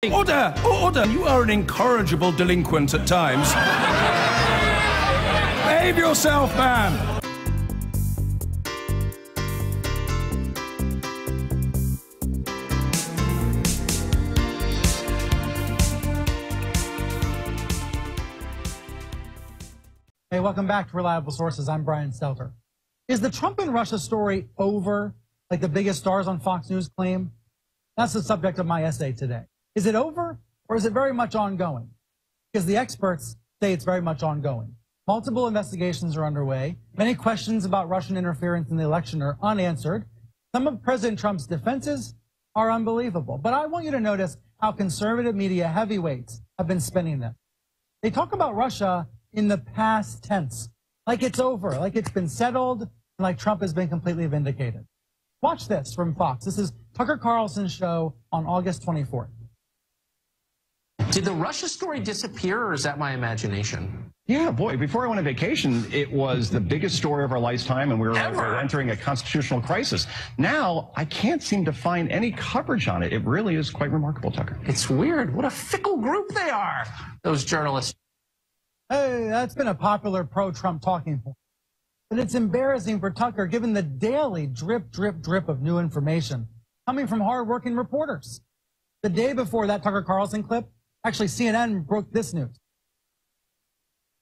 Order! Order! You are an incorrigible delinquent at times. Behave yourself, man! Hey, welcome back to Reliable Sources. I'm Brian Stelter. Is the Trump and Russia story over, like the biggest stars on Fox News claim? That's the subject of my essay today. Is it over, or is it very much ongoing? Because the experts say it's very much ongoing. Multiple investigations are underway. Many questions about Russian interference in the election are unanswered. Some of President Trump's defenses are unbelievable. But I want you to notice how conservative media heavyweights have been spinning them. They talk about Russia in the past tense, like it's over, like it's been settled, and like Trump has been completely vindicated. Watch this from Fox. This is Tucker Carlson's show on August 24th. Did the Russia story disappear, or is that my imagination? Yeah, boy, before I went on vacation, it was the biggest story of our lifetime, and we were entering a constitutional crisis. Now, I can't seem to find any coverage on it. It really is quite remarkable, Tucker. It's weird. What a fickle group they are, those journalists. Hey, that's been a popular pro-Trump talking point. But it's embarrassing for Tucker, given the daily drip, drip, drip of new information coming from hard-working reporters. The day before that Tucker Carlson clip, actually CNN broke this news.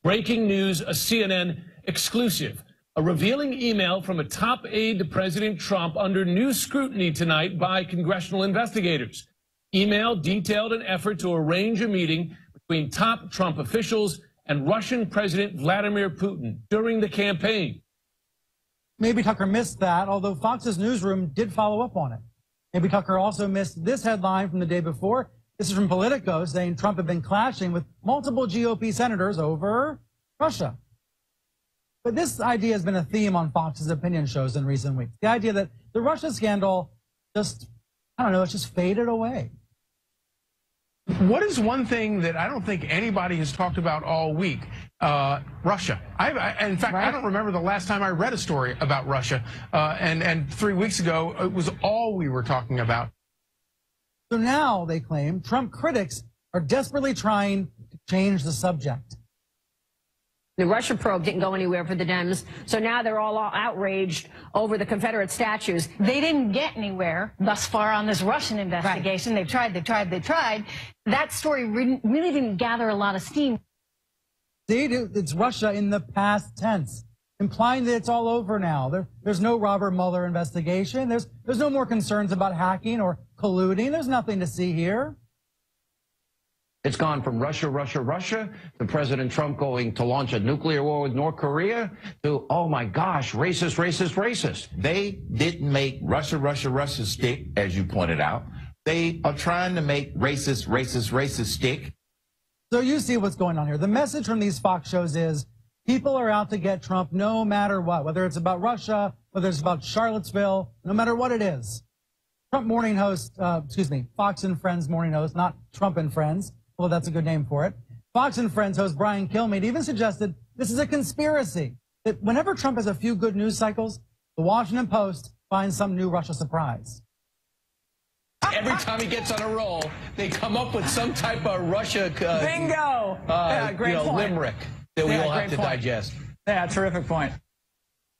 Breaking news, a CNN exclusive. A revealing email from a top aide to President Trump under new scrutiny tonight by congressional investigators. Email detailed an effort to arrange a meeting between top Trump officials and Russian President Vladimir Putin during the campaign. Maybe Tucker missed that, although Fox's newsroom did follow up on it. Maybe Tucker also missed this headline from the day before. This is from Politico, saying Trump had been clashing with multiple GOP senators over Russia. But this idea has been a theme on Fox's opinion shows in recent weeks. The idea that the Russia scandal just, I don't know, it's just faded away. What is one thing that I don't think anybody has talked about all week? Russia. In fact, I don't remember the last time I read a story about Russia. And 3 weeks ago, it was all we were talking about. So now, they claim, Trump critics are desperately trying to change the subject. The Russia probe didn't go anywhere for the Dems, so now they're all outraged over the Confederate statues. They didn't get anywhere thus far on this Russian investigation. Right. They tried. That story really didn't gather a lot of steam. See, it's Russia in the past tense, implying that it's all over now. There's no Robert Mueller investigation. There's no more concerns about hacking or colluding. There's nothing to see here. It's gone from Russia, Russia, Russia, to President Trump going to launch a nuclear war with North Korea, to, oh my gosh, racist, racist, racist. They didn't make Russia, Russia, Russia stick, as you pointed out. They are trying to make racist, racist, racist stick. So you see what's going on here. The message from these Fox shows is people are out to get Trump no matter what, whether it's about Russia, whether it's about Charlottesville, no matter what it is. Trump morning host, Fox and Friends morning host, not Trump and Friends. Well, that's a good name for it. Fox and Friends host Brian Kilmeade even suggested this is a conspiracy, that whenever Trump has a few good news cycles, the Washington Post finds some new Russia surprise. Every time he gets on a roll, they come up with some type of Russia bingo! Great point. limerick that we all have to digest. Yeah, terrific point.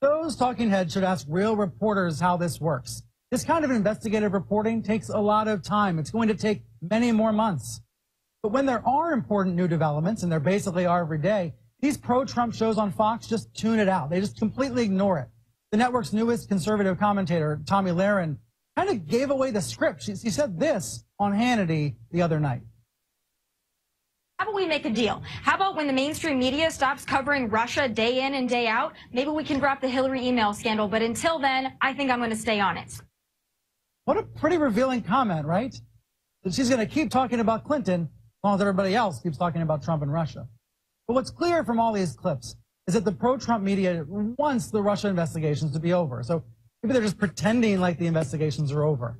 Those talking heads should ask real reporters how this works. This kind of investigative reporting takes a lot of time. It's going to take many more months. But when there are important new developments, and there basically are every day, these pro-Trump shows on Fox just tune it out. They just completely ignore it. The network's newest conservative commentator, Tomi Lahren, kind of gave away the script. She said this on Hannity the other night. How about we make a deal? How about when the mainstream media stops covering Russia day in and day out, maybe we can drop the Hillary email scandal, but until then, I think I'm going to stay on it. What a pretty revealing comment, right? That she's going to keep talking about Clinton as long as everybody else keeps talking about Trump and Russia. But what's clear from all these clips is that the pro-Trump media wants the Russia investigations to be over. So maybe they're just pretending like the investigations are over.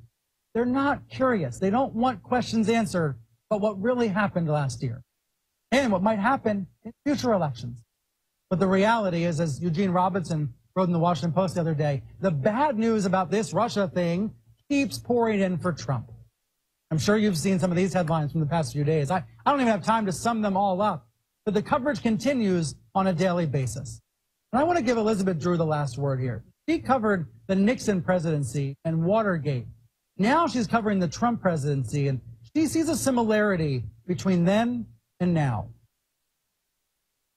They're not curious. They don't want questions answered about what really happened last year and what might happen in future elections. But the reality is, as Eugene Robinson wrote in the Washington Post the other day, the bad news about this Russia thing keeps pouring in for Trump. I'm sure you've seen some of these headlines from the past few days. I don't even have time to sum them all up, but the coverage continues on a daily basis. And I want to give Elizabeth Drew the last word here. She covered the Nixon presidency and Watergate. Now she's covering the Trump presidency, and she sees a similarity between then and now.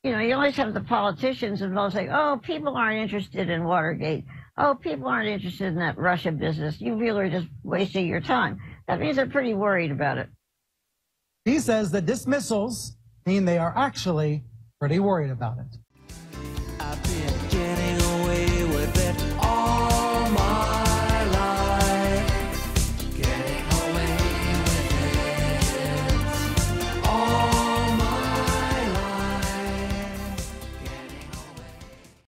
You know, you always have the politicians involved saying, oh, people aren't interested in Watergate. Oh, people aren't interested in that Russia business. You really are just wasting your time. That means they're pretty worried about it. He says the dismissals mean they are actually pretty worried about it.